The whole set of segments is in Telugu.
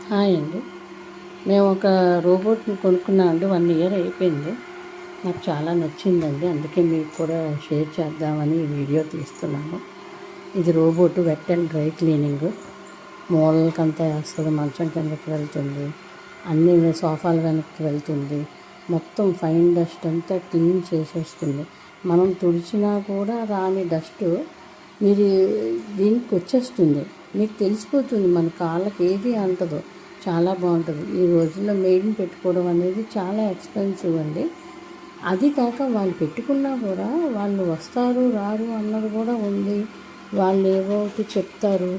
హాయ్ అండి. మేము ఒక రోబోట్ని కొనుక్కున్నామండి. 1 ఇయర్ అయిపోయింది. నాకు చాలా నచ్చిందండి. అందుకే మీకు కూడా షేర్ చేద్దామని ఈ వీడియో తీస్తున్నాను. ఇది robot wet and dry cleaning. మూలలకంతా వేస్తుంది, మంచం కిందకి వెళ్తుంది, అన్ని సోఫాల వెనక్కి వెళ్తుంది, మొత్తం ఫైన్ డస్ట్ అంతా క్లీన్ చేసేస్తుంది. మనం తుడిచినా కూడా రాని డస్ట్ మీరు దీనికి వచ్చేస్తుంది. మీకు తెలిసిపోతుంది మన కాళ్ళకి ఏది అంటదో. చాలా బాగుంటుంది. ఈ రోజుల్లో మెయిడ్ని పెట్టుకోవడం అనేది చాలా ఎక్స్పెన్సివ్ అండి. అది కాక వాళ్ళు పెట్టుకున్నా కూడా వాళ్ళు వస్తారు రారు అన్నది కూడా ఉంది. వాళ్ళు ఏవో ఒకటి చెప్తారు.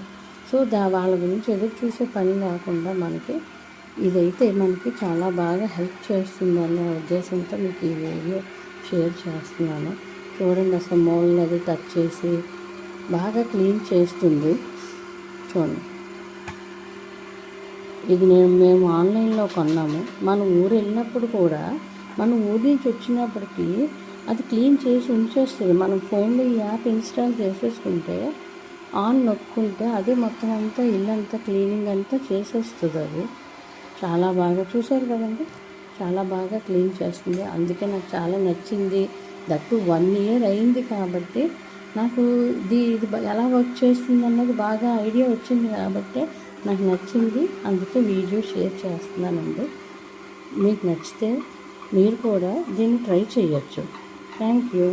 సో వాళ్ళ గురించి ఎదురు చూసే పని లేకుండా మనకి ఇదైతే మనకి చాలా బాగా హెల్ప్ చేస్తుందనే ఉద్దేశంతో మీకు ఈ వీడియో షేర్ చేస్తున్నాను. చూడండి, అసలు మూలని అది టచ్ చేసి బాగా క్లీన్ చేస్తుంది. చూడండి, ఇది మేము ఆన్లైన్లో కొన్నాము. మనం ఊరు వెళ్ళినప్పుడు కూడా మనం ఊరి నుంచి వచ్చినప్పటికీ అది క్లీన్ చేసి ఉంచేస్తుంది. మనం ఫోన్లో ఈ యాప్ ఇన్స్టాల్ చేసేసుకుంటే ఆన్ నొక్కుంటే అది మొత్తం అంతా ఇల్లంతా క్లీనింగ్ అంతా చేసేస్తుంది. అది చాలా బాగా చూసారు కదండి, చాలా బాగా క్లీన్ చేస్తుంది. అందుకే నాకు చాలా నచ్చింది. దట్టు 1 ఇయర్ అయింది కాబట్టి నాకు ఇది ఎలా వర్క్ చేస్తుంది అన్నది బాగా ఐడియా వచ్చింది కాబట్టి నాకు నచ్చింది. అందుకే వీడియో షేర్ చేస్తున్నానండి. మీకు నచ్చితే మీరు కూడా దీన్ని ట్రై చేయొచ్చు. Thank you.